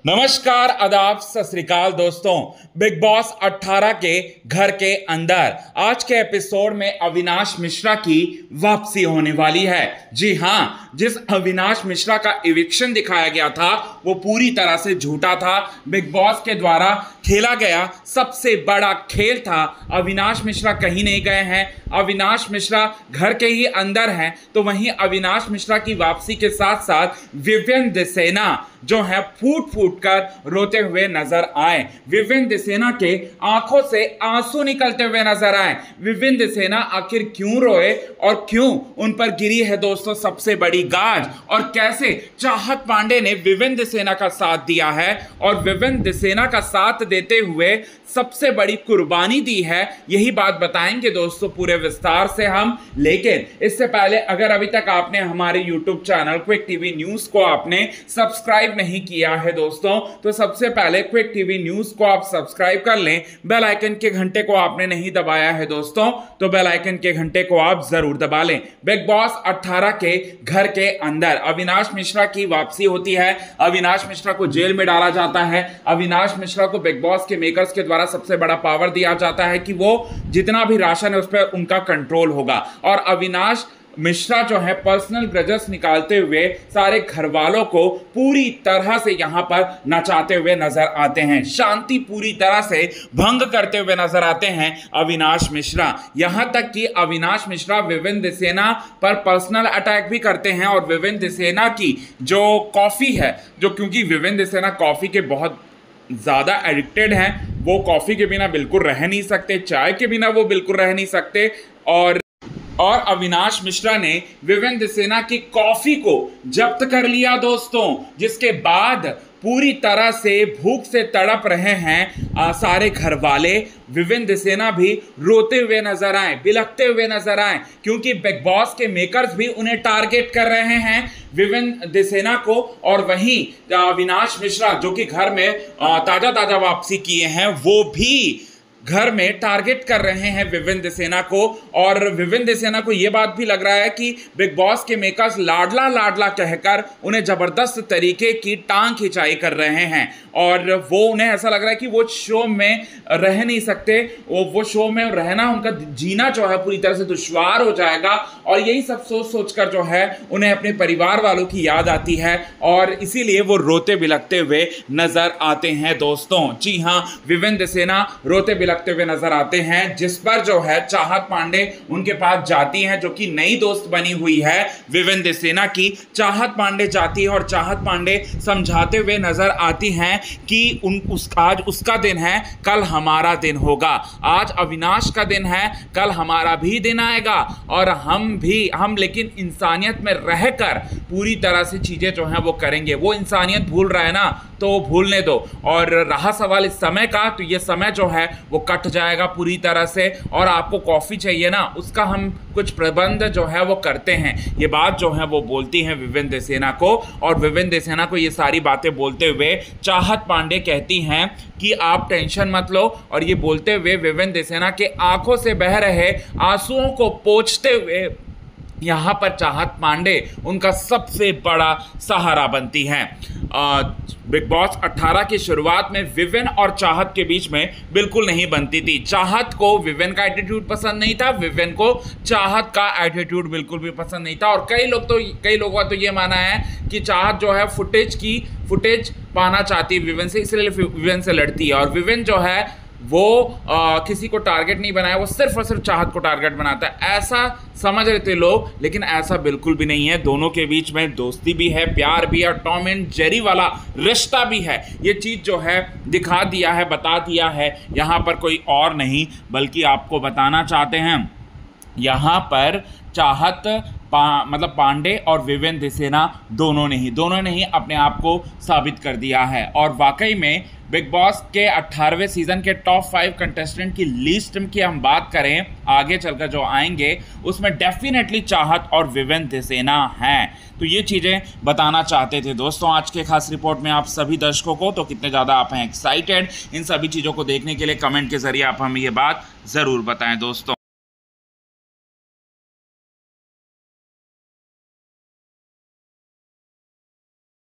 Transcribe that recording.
नमस्कार, आदाब, सत श्री अकाल दोस्तों। बिग बॉस 18 के घर के अंदर आज के एपिसोड में अविनाश मिश्रा की वापसी होने वाली है। जी हां, जिस अविनाश मिश्रा का इविक्शन दिखाया गया था वो पूरी तरह से झूठा था। बिग बॉस के द्वारा खेला गया सबसे बड़ा खेल था। अविनाश मिश्रा कहीं नहीं गए हैं, अविनाश मिश्रा घर के ही अंदर हैं। तो वहीं अविनाश मिश्रा की वापसी के साथ साथ विवेन दिसेना जो है फूट फूट कर रोते हुए नजर आए। विवेन दिसेना के आंखों से आंसू निकलते हुए नजर आए। विवेन दिसेना आखिर क्यों रोए और क्यों उन पर गिरी है दोस्तों सबसे बड़ी गाज, और कैसे चाहत पांडे ने विवेन दिसेना का साथ दिया है और विवेन दिसेना का साथ देते हुए सबसे बड़ी कुर्बानी दी है, यही बात बताएंगे दोस्तों पूरे विस्तार से हम। लेकिन इससे पहले अगर अभी तक आपने हमारे YouTube channel quick TV news को आपने सब्सक्राइब नहीं किया है दोस्तों, तो सबसे पहले क्विक टीवी न्यूज को आप सब्सक्राइब कर लें। बेल आइकन के घंटे को आपने नहीं दबाया है दोस्तों, तो बेल आइकन के घंटे को आप जरूर दबा लें। बिग बॉस 18 के घर के अंदर अविनाश मिश्रा की वापसी होती है। अविनाश मिश्रा को जेल में डाला जाता है। अविनाश मिश्रा को बिग बॉस के मेकर्स के द्वारा सबसे बड़ा पावर दिया जाता है कि वो जितना भी राशन है उस पर उनका कंट्रोल होगा। और अविनाश मिश्रा जो है पर्सनल ग्रजेस निकालते हुए सारे घर वालों को पूरी तरह से यहां पर नचाते हुए नजर आते हैं। शांति पूरी तरह से भंग करते हुए नजर आते हैं अविनाश मिश्रा। यहां तक कि अविनाश मिश्रा विवेन दिसेना पर पर्सनल अटैक भी करते हैं। और विवेन दिसेना की जो कॉफी है, जो क्योंकि विवेन दिसेना कॉफी के बहुत ज़्यादा एडिक्टेड हैं, वो कॉफ़ी के बिना बिल्कुल रह नहीं सकते, चाय के बिना वो बिल्कुल रह नहीं सकते। और अविनाश मिश्रा ने विवेन दिसेना की कॉफ़ी को जब्त कर लिया दोस्तों, जिसके बाद पूरी तरह से भूख से तड़प रहे हैं सारे घर वाले। विवेन दिसेना भी रोते हुए नजर आए, बिलखते हुए नजर आए, क्योंकि बिग बॉस के मेकर्स भी उन्हें टारगेट कर रहे हैं, विवेन दिसेना को। और वहीं अविनाश मिश्रा जो कि घर में ताजा ताजा वापसी किए हैं, वो भी घर में टारगेट कर रहे हैं विवेन दिसेना को। और विवेन दिसेना को यह बात भी लग रहा है कि बिग बॉस के मेकर्स लाडला लाडला कहकर उन्हें जबरदस्त तरीके की टांग खिंचाई कर रहे हैं। और वो उन्हें ऐसा लग रहा है कि वो शो में रह नहीं सकते, वो शो में रहना, उनका जीना जो है पूरी तरह से दुश्वार हो जाएगा। और यही सब सोच सोचकर जो है उन्हें अपने परिवार वालों की याद आती है और इसीलिए वो रोते बिलखते हुए नजर आते हैं दोस्तों। जी हाँ, विवेन दिसेना रोते बिलखते हुए नजर आते हैं, जिस पर जो है चाहत पांडे उनके पास जाती हैं, जो कि नई दोस्त बनी हुई है विवेन दिसेना की। चाहत पांडे जाती है और चाहत पांडे समझाते हुए नजर आती हैं कि आज उसका दिन है, कल हमारा दिन होगा। आज अविनाश का दिन है, कल हमारा भी दिन आएगा। और हम लेकिन इंसानियत में रहकर पूरी तरह से चीजें जो हैं वो करेंगे। वो इंसानियत भूल रहा है ना, तो भूलने दो। और रहा सवाल इस समय का, तो ये समय जो है वो कट जाएगा पूरी तरह से। और आपको कॉफ़ी चाहिए ना, उसका हम कुछ प्रबंध जो है वो करते हैं। ये बात जो है वो बोलती हैं विवेन दिसेना को। और विवेन दिसेना को ये सारी बातें बोलते हुए चाहत पांडे कहती हैं कि आप टेंशन मत लो। और ये बोलते हुए विवेन दिसेना के आंखों से बह रहे आंसुओं को पोंछते हुए यहाँ पर चाहत पांडे उनका सबसे बड़ा सहारा बनती हैं। बिग बॉस 18 की शुरुआत में विवेन और चाहत के बीच में बिल्कुल नहीं बनती थी। चाहत को विवेन का एटीट्यूड पसंद नहीं था, विवेन को चाहत का एटीट्यूड बिल्कुल भी पसंद नहीं था। और कई लोगों का तो ये माना है कि चाहत जो है फुटेज पाना चाहती है विवेन से, इसलिए विवेन से लड़ती है। और विवेन जो है वो किसी को टारगेट नहीं बनाया, वो सिर्फ और सिर्फ चाहत को टारगेट बनाता है, ऐसा समझ रहे थे लोग। लेकिन ऐसा बिल्कुल भी नहीं है। दोनों के बीच में दोस्ती भी है, प्यार भी है, टॉम एंड जेरी वाला रिश्ता भी है। ये चीज़ जो है दिखा दिया है, बता दिया है। यहाँ पर कोई और नहीं बल्कि आपको बताना चाहते हैं, यहाँ पर चाहत मतलब पांडे और विवेन दिसेना दोनों ने ही अपने आप को साबित कर दिया है। और वाकई में बिग बॉस के 18वें सीजन के टॉप 5 कंटेस्टेंट की लिस्ट की हम बात करें आगे चलकर जो आएंगे, उसमें डेफिनेटली चाहत और विवेन दिसेना हैं। तो ये चीज़ें बताना चाहते थे दोस्तों आज के खास रिपोर्ट में आप सभी दर्शकों को। तो कितने ज़्यादा आप हैं एक्साइटेड इन सभी चीज़ों को देखने के लिए, कमेंट के जरिए आप हमें ये बात ज़रूर बताएं दोस्तों।